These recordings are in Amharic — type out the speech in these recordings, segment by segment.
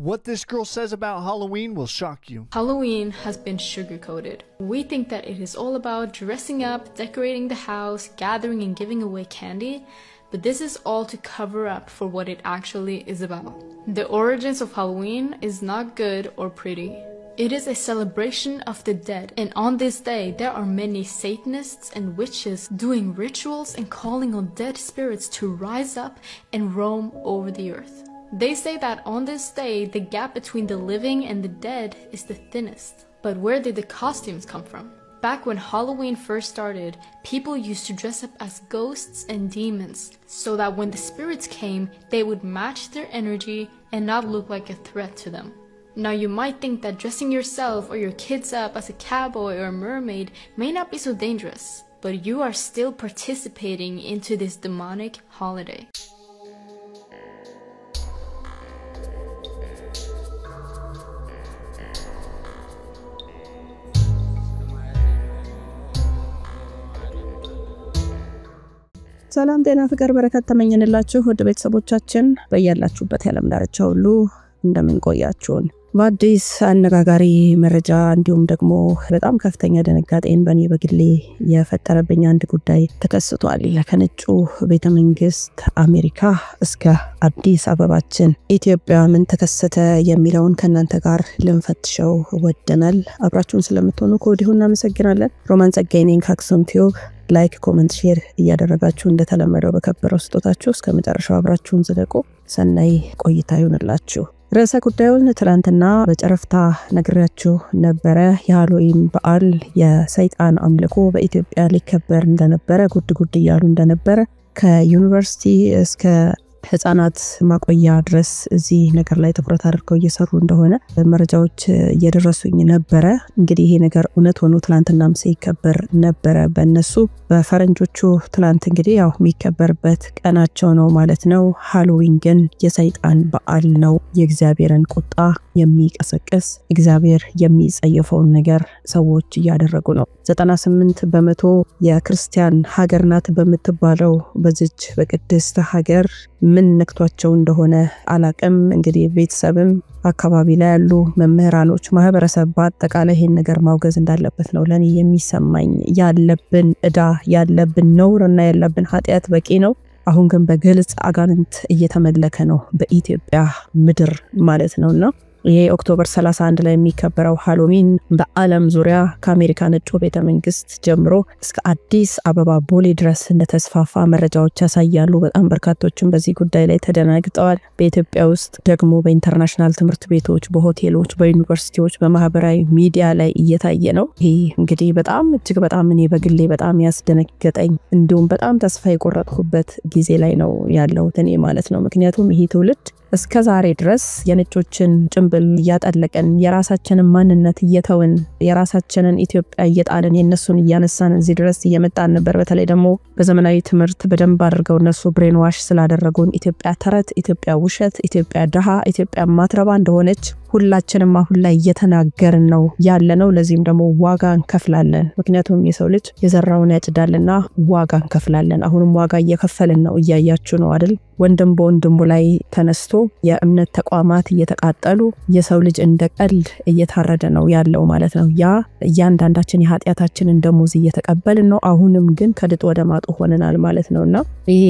What this girl says about Halloween will shock you. Halloween has been sugar-coated. We think that it is all about dressing up, decorating the house, gathering and giving away candy, but this is all to cover up for what it actually is about. The origins of Halloween is not good or pretty. It is a celebration of the dead, and on this day there are many Satanists and witches doing rituals and calling on dead spirits to rise up and roam over the earth. They say that on this day, the gap between the living and the dead is the thinnest. But where did the costumes come from? Back when Halloween first started, people used to dress up as ghosts and demons, so that when the spirits came, they would match their energy and not look like a threat to them. Now you might think that dressing yourself or your kids up as a cowboy or a mermaid may not be so dangerous, but you are still participating into this demonic holiday. ሰላም ጤና ፍቅር በረከት ተመኘንላችሁ ወደ ቤተሰቦቻችን በእያላችሁበት የዓለም ዳርቻ ሁሉ እንደምን ቆያችሁን። በአዲስ አነጋጋሪ መረጃ እንዲሁም ደግሞ በጣም ከፍተኛ ድንጋጤን በእኔ በግሌ የፈጠረብኝ አንድ ጉዳይ ተከስቷል። ከነጩ ቤተ መንግስት አሜሪካ እስከ አዲስ አበባችን ኢትዮጵያ ምን ተከሰተ የሚለውን ከናንተ ጋር ልንፈትሸው ወደናል። አብራችሁን ስለምትሆኑ ከወዲሁ እናመሰግናለን። ሮማን ጸጋዬ ነኝ ከአክሱም ቲዩብ። ላይክ ኮሜንት ሼር እያደረጋችሁ እንደተለመደው በከበረው ስጦታችሁ እስከ መጨረሻው አብራችሁን ዝለቁ። ሰናይ ቆይታ ይሁንላችሁ። ርዕሰ ጉዳዩን ትላንትና በጨረፍታ ነግሬያችሁ ነበረ። የሃሎዊን በዓል የሰይጣን አምልኮ በኢትዮጵያ ሊከበር እንደነበረ ጉድ እያሉ እንደነበረ ከዩኒቨርሲቲ እስከ ህፃናት ማቆያ ድረስ እዚህ ነገር ላይ ትኩረት አድርገው እየሰሩ እንደሆነ መረጃዎች እየደረሱኝ ነበረ። እንግዲህ ይሄ ነገር እውነት ሆኖ ትላንትናም ሲከበር ነበረ በእነሱ በፈረንጆቹ። ትላንት እንግዲህ ያው የሚከበርበት ቀናቸው ነው ማለት ነው። ሃሎዊን ግን የሰይጣን በዓል ነው። የእግዚአብሔርን ቁጣ የሚቀሰቅስ እግዚአብሔር የሚጸየፈውን ነገር ሰዎች እያደረጉ ነው። 98% የክርስቲያን ሀገር ናት በምትባለው በዚች በቅድስት ሀገር ምን ነክቷቸው እንደሆነ አላቅም። እንግዲህ ቤተሰብም አካባቢ ላይ ያሉ መምህራኖች ማህበረሰብ በአጠቃላይ ይሄን ነገር ማውገዝ እንዳለበት ነው ለኔ የሚሰማኝ። ያለብን እዳ ያለብን ነውርና ያለብን ኃጢያት በቂ ነው። አሁን ግን በግልጽ አጋንንት እየተመለከ ነው በኢትዮጵያ ምድር ማለት ነውና ይሄ ኦክቶበር 31 ላይ የሚከበረው ሃሎዊን በዓለም ዙሪያ ከአሜሪካ ነጩ ቤተ መንግስት ጀምሮ እስከ አዲስ አበባ ቦሌ ድረስ እንደተስፋፋ መረጃዎች ያሳያሉ። በጣም በርካቶችም በዚህ ጉዳይ ላይ ተደናግጠዋል። በኢትዮጵያ ውስጥ ደግሞ በኢንተርናሽናል ትምህርት ቤቶች፣ በሆቴሎች፣ በዩኒቨርሲቲዎች፣ በማህበራዊ ሚዲያ ላይ እየታየ ነው። ይሄ እንግዲህ በጣም እጅግ በጣም እኔ በግሌ በጣም ያስደነገጠኝ እንዲሁም በጣም ተስፋ የቆረጥኩበት ጊዜ ላይ ነው ያለው እኔ ማለት ነው። ምክንያቱም ይሄ ትውልድ እስከ ዛሬ ድረስ የነጮችን ጭንብል ያጠለቀን የራሳችንን ማንነት እየተውን የራሳችንን ኢትዮጵያ እየጣልን የነሱን እያነሳን እዚህ ድረስ እየመጣን ነበር። በተለይ ደግሞ በዘመናዊ ትምህርት በደንብ አድርገው እነሱ ብሬን ዋሽ ስላደረጉን ኢትዮጵያ ተረት፣ ኢትዮጵያ ውሸት፣ ኢትዮጵያ ደሃ፣ ኢትዮጵያ ማትረባ እንደሆነች ሁላችንም አሁን ላይ እየተናገርን ነው ያለነው። ለዚህም ደግሞ ዋጋ እንከፍላለን። ምክንያቱም የሰው ልጅ የዘራውን ያጭዳልና ዋጋ እንከፍላለን። አሁንም ዋጋ እየከፈልን ነው። እያያችሁ ነው አይደል? ወንድም በወንድሙ ላይ ተነስቶ የእምነት ተቋማት እየተቃጠሉ የሰው ልጅ እንደቀልድ እየታረደ ነው ያለው ማለት ነው። ያ እያንዳንዳችን የኃጢያታችንን ደሞዝ እየተቀበልን ነው። አሁንም ግን ከድጥ ወደ ማጡ ሆነናል ማለት ነውና ይሄ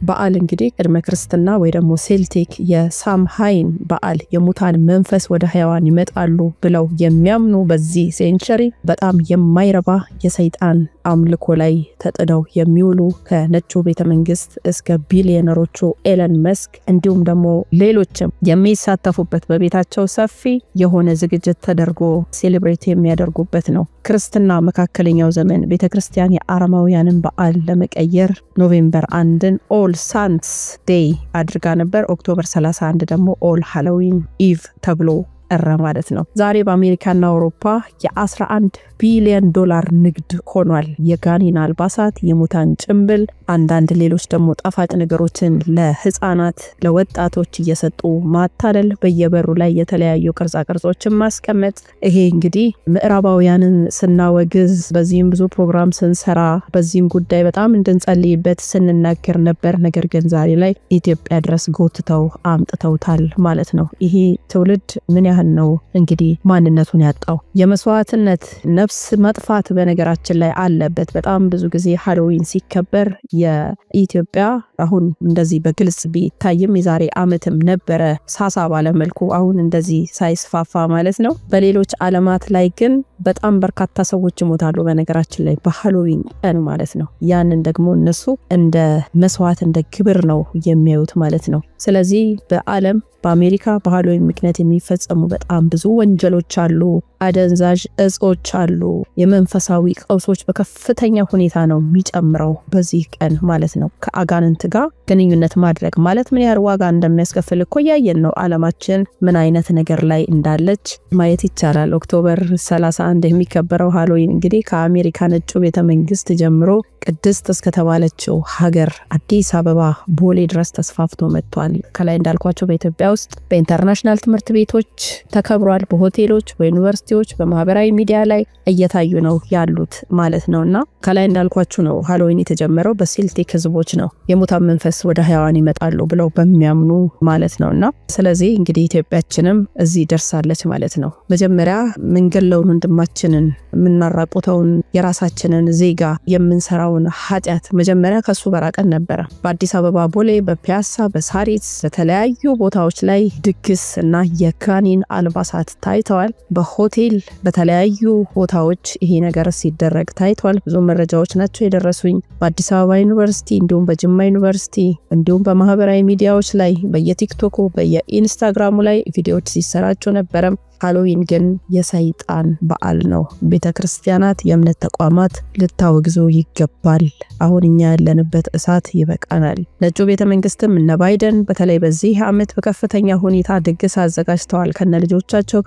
በዓል እንግዲህ ቅድመ ክርስትና ወይ ደግሞ ሴልቲክ የሳምሃይን በዓል የሙታን መንፈስ ወደ ሕያዋን ይመጣሉ ብለው የሚያምኑ በዚህ ሴንቸሪ በጣም የማይረባ የሰይጣን አምልኮ ላይ ተጥደው የሚውሉ ከነጩ ቤተ መንግስት እስከ ቢሊዮነሮቹ ኤለን መስክ እንዲሁም ደግሞ ሌሎችም የሚሳተፉበት በቤታቸው ሰፊ የሆነ ዝግጅት ተደርጎ ሴሌብሬት የሚያደርጉበት ነው። ክርስትና መካከለኛው ዘመን ቤተክርስቲያን የአረማውያንን በዓል ለመቀየር ኖቬምበር 1ን ኦል ሳንትስ ዴይ አድርጋ ነበር። ኦክቶበር 31 ደግሞ ኦል ሃሎዊን ኢቭ ተብሎ ቀረ ማለት ነው። ዛሬ በአሜሪካና አውሮፓ የ11 ቢሊዮን ዶላር ንግድ ሆኗል። የጋኒን አልባሳት፣ የሙታን ጭምብል፣ አንዳንድ ሌሎች ደግሞ ጣፋጭ ነገሮችን ለህፃናት ለወጣቶች እየሰጡ ማታለል፣ በየበሩ ላይ የተለያዩ ቅርጻ ቅርጾችን ማስቀመጥ። ይሄ እንግዲህ ምዕራባውያንን ስናወግዝ በዚህም ብዙ ፕሮግራም ስንሰራ በዚህም ጉዳይ በጣም እንድንጸልይበት ስንናገር ነበር። ነገር ግን ዛሬ ላይ ኢትዮጵያ ድረስ ጎትተው አምጥተውታል ማለት ነው። ይሄ ትውልድ ምን ያህል ነው እንግዲህ ማንነቱን ያጣው? የመስዋዕትነት ነፍስ መጥፋት በነገራችን ላይ አለበት። በጣም ብዙ ጊዜ ሃሎዊን ሲከበር የኢትዮጵያ አሁን እንደዚህ በግልጽ ቢታይም የዛሬ ዓመትም ነበረ ሳሳ ባለ መልኩ አሁን እንደዚህ ሳይስፋፋ ማለት ነው። በሌሎች ዓለማት ላይ ግን በጣም በርካታ ሰዎች ይሞታሉ በነገራችን ላይ በሃሎዊን ቀን ማለት ነው። ያንን ደግሞ እነሱ እንደ መስዋዕት እንደ ክብር ነው የሚያዩት ማለት ነው። ስለዚህ በዓለም በአሜሪካ በሃሎዊን ምክንያት የሚፈጸሙ በጣም ብዙ ወንጀሎች አሉ። አደንዛዥ እጾች አሉ። የመንፈሳዊ ቀውሶች በከፍተኛ ሁኔታ ነው የሚጨምረው በዚህ ቀን ማለት ነው። ከአጋንንት ጋር ግንኙነት ማድረግ ማለት ምን ያህል ዋጋ እንደሚያስከፍል እኮ ያየን ነው። ዓለማችን ምን አይነት ነገር ላይ እንዳለች ማየት ይቻላል። ኦክቶበር 31 የሚከበረው ሃሎዊን እንግዲህ ከአሜሪካ ነጩ ቤተ መንግስት ጀምሮ ቅድስት እስከተባለችው ሀገር አዲስ አበባ ቦሌ ድረስ ተስፋፍቶ መጥቷል። ከላይ እንዳልኳቸው በኢትዮጵያ ውስጥ በኢንተርናሽናል ትምህርት ቤቶች ተከብሯል። በሆቴሎች በዩኒቨርሲቲዎች በማህበራዊ ሚዲያ ላይ እየታዩ ነው ያሉት ማለት ነውና ከላይ እንዳልኳችሁ ነው ሃሎዊን የተጀመረው በሴልቲክ ህዝቦች ነው። የሙታን መንፈስ ወደ ህያዋን ይመጣሉ ብለው በሚያምኑ ማለት ነውና ስለዚህ እንግዲህ ኢትዮጵያችንም እዚህ ደርሳለች ማለት ነው። መጀመሪያ መንገለውን ወንድማችንን የምናራቆተውን የራሳችንን ዜጋ የምንሰራውን ኃጢአት መጀመሪያ ከሱ በራቀን ነበር። በአዲስ አበባ ቦሌ በፒያሳ በሳሪስ በተለያዩ ቦታዎች ላይ ድግስ እና የጋኒን አልባሳት ታይተዋል። በሆቴል በተለያዩ ቦታዎች ይሄ ነገር ሲደረግ ታይቷል። ብዙ መረጃዎች ናቸው የደረሱኝ። በአዲስ አበባ ዩኒቨርሲቲ እንዲሁም በጅማ ዩኒቨርሲቲ እንዲሁም በማህበራዊ ሚዲያዎች ላይ በየቲክቶክ በየኢንስታግራሙ ላይ ቪዲዮዎች ሲሰራጩ ነበር። ሃሎዊን ግን የሰይጣን በዓል ነው። ቤተክርስቲያናት የእምነት ተቋማት ልታወግዙ ይገባል። አሁን እኛ ያለንበት እሳት ይበቃናል። ነጩ ቤተ መንግስትም እነ ባይደን በተለይ በዚህ ዓመት በከፍተኛ ሁኔታ ድግስ አዘጋጅተዋል። ከነ ልጆቻቸው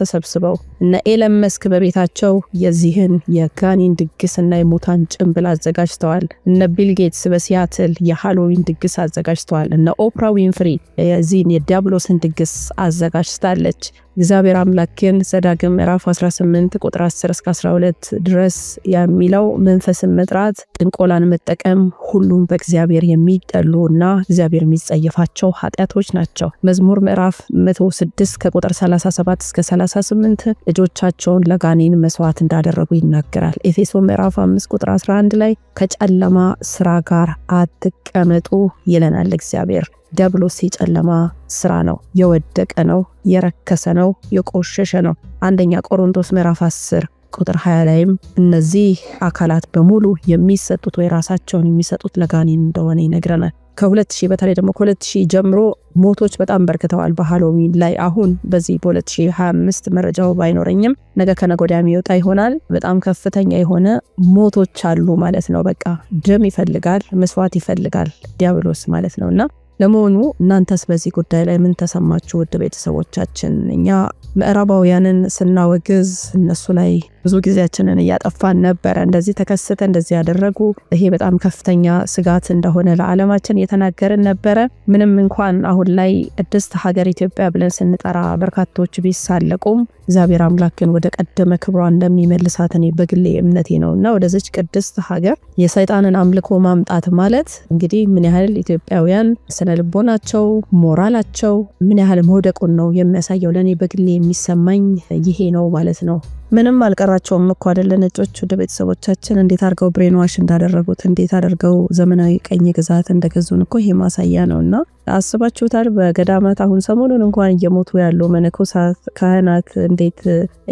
ተሰብስበው እነ ኤለን መስክ በቤታቸው የዚህን የጋኒን ድግስና የሙታን ጭምብል አዘጋጅተዋል። እነ ቢል ጌትስ በሲያትል የሃሎዊን ድግስ አዘጋጅተዋል። እነ ኦፕራ ዊንፍሪ የዚህን የዲያብሎስን ድግስ አዘጋጅታለች። እግዚአብሔር አምላክን ዘዳግም ምዕራፍ 18 ቁጥር 10 እስከ 12 ድረስ የሚለው መንፈስን መጥራት ድንቆላን መጠቀም ሁሉም በእግዚአብሔር የሚጠሉና እግዚአብሔር የሚጸየፋቸው ኃጢያቶች ናቸው። መዝሙር ምዕራፍ 106 ከቁጥር 37 እስከ 38 ልጆቻቸውን ለጋኒን መስዋዕት እንዳደረጉ ይናገራል። ኤፌሶን ምዕራፍ 5 ቁጥር 11 ላይ ከጨለማ ስራ ጋር አትቀመጡ ይለናል እግዚአብሔር። ዲያብሎስ የጨለማ ስራ ነው፣ የወደቀ ነው፣ የረከሰ ነው፣ የቆሸሸ ነው። አንደኛ ቆሮንቶስ ምዕራፍ 10 ቁጥር 20 ላይም እነዚህ አካላት በሙሉ የሚሰጡት ወይ ራሳቸውን የሚሰጡት ለጋኒን እንደሆነ ይነግረናል። ከ2000 በተለይ ደግሞ ከ2000 ጀምሮ ሞቶች በጣም በርክተዋል በሃሎዊን ላይ። አሁን በዚህ በ2025 መረጃው ባይኖረኝም ነገ ከነገ ወዲያ የሚወጣ ይሆናል። በጣም ከፍተኛ የሆነ ሞቶች አሉ ማለት ነው። በቃ ደም ይፈልጋል፣ መስዋዕት ይፈልጋል ዲያብሎስ ማለት ነውና ለመሆኑ እናንተስ በዚህ ጉዳይ ላይ ምን ተሰማችሁ? ውድ ቤተሰቦቻችን እኛ ምዕራባውያንን ስናወግዝ እነሱ ላይ ብዙ ጊዜያችንን እያጠፋን ነበር። እንደዚህ ተከሰተ፣ እንደዚህ ያደረጉ፣ ይሄ በጣም ከፍተኛ ስጋት እንደሆነ ለዓለማችን የተናገረን ነበር። ምንም እንኳን አሁን ላይ ቅድስት ሀገር ኢትዮጵያ ብለን ስንጠራ በርካቶች ቢሳለቁም እግዚአብሔር አምላክ ግን ወደ ቀደመ ክብሯ እንደሚመልሳት እኔ በግሌ እምነቴ ነውና ወደዚች ቅድስት ሀገር የሰይጣንን አምልኮ ማምጣት ማለት እንግዲህ ምን ያህል ኢትዮጵያውያን ስነ ልቦናቸው ሞራላቸው ምን ያህል መውደቁን ነው የሚያሳየው። ለኔ በግሌ የሚሰማኝ ይሄ ነው ማለት ነው። ምንም አልቀራቸውም እኮ አይደለ ነጮች ወደ ቤተሰቦቻችን እንዴት አድርገው ብሬን ዋሽ እንዳደረጉት እንዴት አድርገው ዘመናዊ ቀኝ ግዛት እንደገዙን እኮ ይሄ ማሳያ ነውና አስባችሁታል? በገዳማት አሁን ሰሞኑን እንኳን እየሞቱ ያሉ መነኮሳት ካህናት እንዴት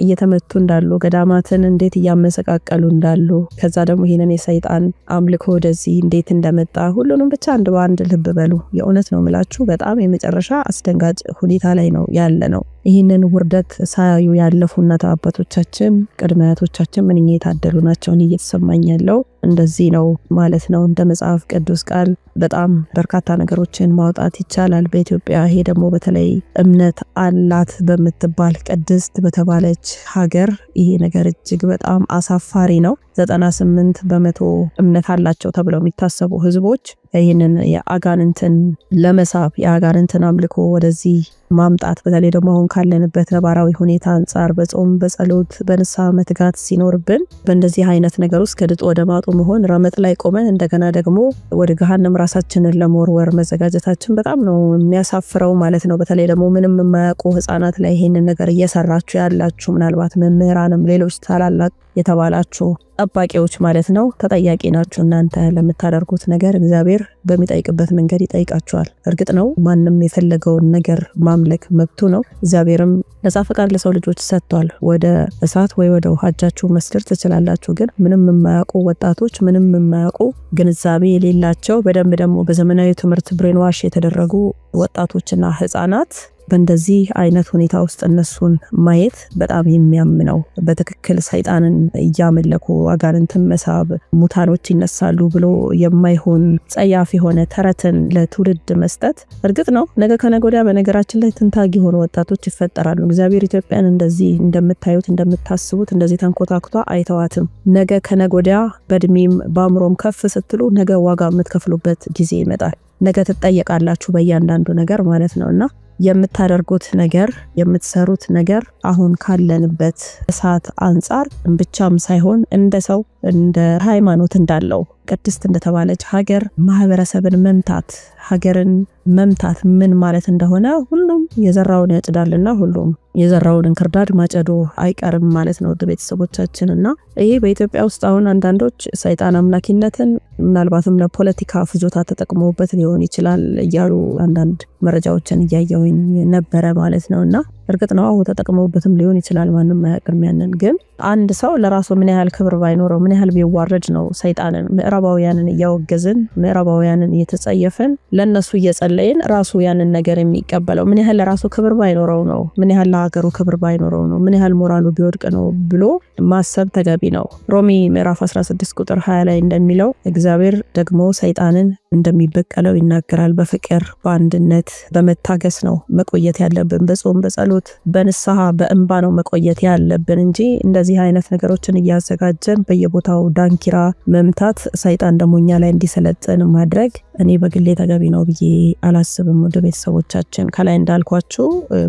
እየተመቱ እንዳሉ ገዳማትን እንዴት እያመሰቃቀሉ እንዳሉ ከዛ ደግሞ ይሄንን የሰይጣን አምልኮ ወደዚህ እንዴት እንደመጣ ሁሉንም ብቻ አንድ በአንድ ልብ በሉ። የእውነት ነው የምላችሁ በጣም የመጨረሻ አስደንጋጭ ሁኔታ ላይ ነው ያለ ነው። ይሄንን ውርደት ሳያዩ ያለፉ እናት አባቶቻችን ቅድመ አያቶቻችን ምንኛ የታደሉ ናቸው እየተሰማኝ ያለው እንደዚህ ነው ማለት ነው እንደ መጽሐፍ ቅዱስ ቃል በጣም በርካታ ነገሮችን ማውጣት ይቻላል በኢትዮጵያ ይሄ ደግሞ በተለይ እምነት አላት በመትባል ቅድስት በተባለች ሀገር ይሄ ነገር እጅግ በጣም አሳፋሪ ነው 98% እምነት አላቸው ተብለው የሚታሰቡ ህዝቦች ይሄንን የአጋንንትን ለመሳብ የአጋንንትን አምልኮ ወደዚህ ማምጣት በተለይ ደግሞ አሁን ካለንበት ነባራዊ ሁኔታ አንፃር በጾም በጸሎት በንስሐ መትጋት ሲኖርብን በእንደዚህ አይነት ነገር ውስጥ ከድጥ ወደ ማጡ መሆን ረመጥ ላይ ቆመን እንደገና ደግሞ ወደ ገሃነም ራሳችንን ለመወርወር መዘጋጀታችን በጣም ነው የሚያሳፍረው ማለት ነው በተለይ ደግሞ ምንም የማያውቁ ህፃናት ላይ ይሄንን ነገር እየሰራችሁ ያላችሁ ምናልባት መምህራንም ሌሎች ታላላቅ የተባላችሁ ጠባቂዎች ማለት ነው ተጠያቂ ናችሁ እናንተ ለምታደርጉት ነገር እግዚአብሔር በሚጠይቅበት መንገድ ይጠይቃችኋል እርግጥ ነው ማንንም የፈለገውን ነገር ማምለክ መብቱ ነው እግዚአብሔርም ነፃ ፈቃድ ለሰው ልጆች ሰጥቷል ወደ እሳት ወይ ወደ ውሃጃችሁ መስደር ትችላላችሁ ግን ምንም የማያውቁ ወጣቶች ምንም የማያውቁ ግንዛቤ የሌላቸው በደንብ ደግሞ በዘመናዊ ትምህርት ብሬን ዋሽ የተደረጉ ወጣቶችና ህፃናት በእንደዚህ አይነት ሁኔታ ውስጥ እነሱን ማየት በጣም የሚያምነው በትክክል ሰይጣንን ያመለኩ አጋንንትን መሳብ ሙታኖች ይነሳሉ ብሎ የማይሆን ጸያፍ የሆነ ተረትን ለትውልድ መስጠት እርግጥ ነው ነገ ከነገ ወዲያ በነገራችን ላይ ትንታጊ ሆነ ወጣቶች ይፈጠራሉ እግዚአብሔር ኢትዮጵያን እንደዚህ እንደምታዩት እንደምታስቡት እንደዚህ ተንኮታኩቷ አይተዋትም ነገ ከነገ ወዲያ በእድሜም በአእምሮም ከፍ ስትሉ ነገ ዋጋ የምትከፍሉበት ጊዜ ይመጣል ነገ ትጠየቃላችሁ በእያንዳንዱ ነገር ማለት ነውና የምታደርጉት ነገር የምትሰሩት ነገር አሁን ካለንበት እሳት አንፃር ብቻም ሳይሆን እንደ ሰው እንደ ሃይማኖት እንዳለው ቅድስት እንደተባለች ሀገር ማህበረሰብን መምታት ሀገርን መምታት ምን ማለት እንደሆነ ሁሉም የዘራውን ያጭዳልና ሁሉም የዘራውን እንክርዳድ ማጨዶ አይቀርም ማለት ነው ቤተሰቦቻችንና ይሄ በኢትዮጵያ ውስጥ አሁን አንዳንዶች ሰይጣን አምላኪነትን ምናልባትም ለፖለቲካ ፍጆታ ተጠቅመውበት ሊሆን ይችላል እያሉ አንዳንድ መረጃዎችን እያየሁኝ ነበረ ማለት ነውና እርግጥ ነው ተጠቅመውበትም ሊሆን ይችላል ማንንም አያውቅም ያንን ግን አንድ ሰው ለራሱ ምን ያህል ክብር ባይኖረው ምን ያህል ቢዋረድ ነው ሰይጣንን ምዕራባውያንን ያወገዝን ምዕራባውያንን እየተጸየፈን ለነሱ እየጸለይን ራሱ ያንን ነገር የሚቀበለው ምን ያህል ለራሱ ክብር ባይኖረው ነው ምን ያህል ለሀገሩ ክብር ባይኖረው ነው ምን ያህል ሞራሉ ቢወድቅ ነው ብሎ ማሰብ ተገቢ ነው ሮሚ ምዕራፍ 16 ቁጥር 20 ላይ እንደሚለው እግዚአብሔር ደግሞ ሰይጣንን እንደሚበቀለው ይናገራል በፍቅር በአንድነት በመታገስ ነው መቆየት ያለብን በጾም በጸሎት በንስሐ በእንባ ነው መቆየት ያለብን እንጂ እንደዚህ አይነት ነገሮችን እያዘጋጀን በየቦታው ዳንኪራ መምታት ሰይጣን ደሞኛ ላይ እንዲሰለጥን ማድረግ እኔ በግሌ ተገቢ ነው ብዬ አላስብም ወደ ቤተሰቦቻችን ከላይ እንዳልኳችሁ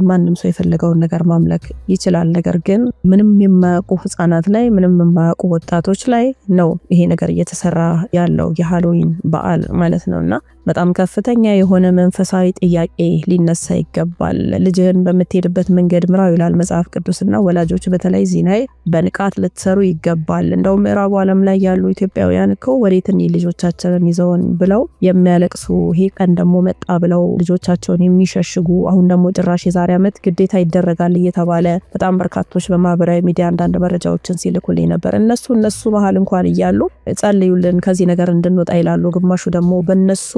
ማንንም ሰው የፈለገውን ነገር ማምለክ ይችላል ነገር ግን ምንም የማያውቁ ህፃናት ላይ ምንም የማያውቁ ወጣቶች ላይ ነው ይሄ ነገር እየተሰራ ያለው የሃሎዊን በዓል ማለት ነውና በጣም ከፍተኛ የሆነ መንፈሳዊ ጥያቄ ሊነሳ ይገባል ልጅን በመትሄድበት መንገድ ምራው ይላል መጽሐፍ ቅዱስና ወላጆች በተለይ ዚናይ በንቃት ልትሰሩ ይገባል እንደው ምዕራቡ ዓለም ላይ ያሉ ኢትዮጵያውያን እኮ ወዴትን ልጆቻቸውን ይዘውን ብለው የሚያለቅሱ ይሄ ቀን ደግሞ መጣ ብለው ልጆቻቸውን የሚሸሽጉ አሁን ደግሞ ጭራሽ የዛሬ ዓመት ግዴታ ይደረጋል እየተባለ በጣም በርካቶች በማህበራዊ ሚዲያ አንዳንድ መረጃዎችን ሲልኩልኝ ነበር እነሱ መሃል እንኳን ይያሉ ጸልዩልን ከዚህ ነገር እንድንወጣ ይላሉ ግማሹ ደግሞ በእነሱ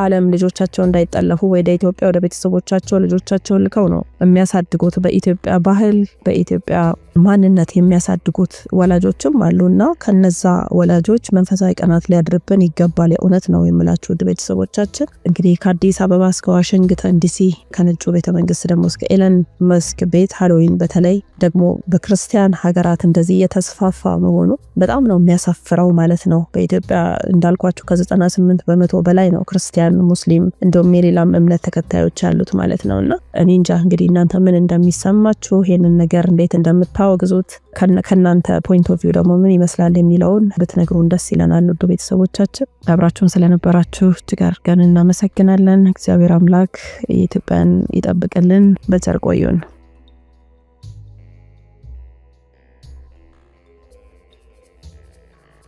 ዓለም ልጆቻቸው እንዳይጠለፉ ወደ ኢትዮጵያ ወደ ቤተሰቦቻቸው ልጆቻቸውን ልከው ነው የሚያሳድጉት በኢትዮጵያ ባህል በኢትዮጵያ ማንነት የሚያሳድጉት ወላጆችም አሉና ከነዛ ወላጆች መንፈሳዊ ቀናት ሊያድርብን ይገባል የእውነት ነው የምላችሁ ቤተሰቦቻችን እንግዲህ ከአዲስ አበባ እስከ ዋሽንግተን ዲሲ ከነጩ ቤተ መንግስት ደግሞ እስከ ኤለን መስክ ቤት ሃሎዊን በተለይ ደግሞ በክርስቲያን ሀገራት እንደዚህ የተስፋፋ መሆኑ በጣም ነው የሚያሳፍረው ማለት ነው በኢትዮጵያ እንዳልኳችሁ ከ98% በላይ ነው ክርስቲያን ሙስሊም እንደውም የሌላም እምነት ተከታዮች ያሉት ማለት ነውና እኔ እንጃ እንግዲህ እናንተ ምን እንደሚሰማችሁ ይሄንን ነገር እንዴት እንደምታወግዙት ከናንተ ፖይንት ኦፍ ቪው ደግሞ ምን ይመስላል የሚለውን ብትነግሩን ደስ ይለናል ውድ ቤተሰቦቻችን አብራችሁን ስለነበራችሁ እጅግ አድርገን እናመሰግናለን እግዚአብሔር አምላክ ኢትዮጵያን ይጠብቅልን በቸር ቆዩን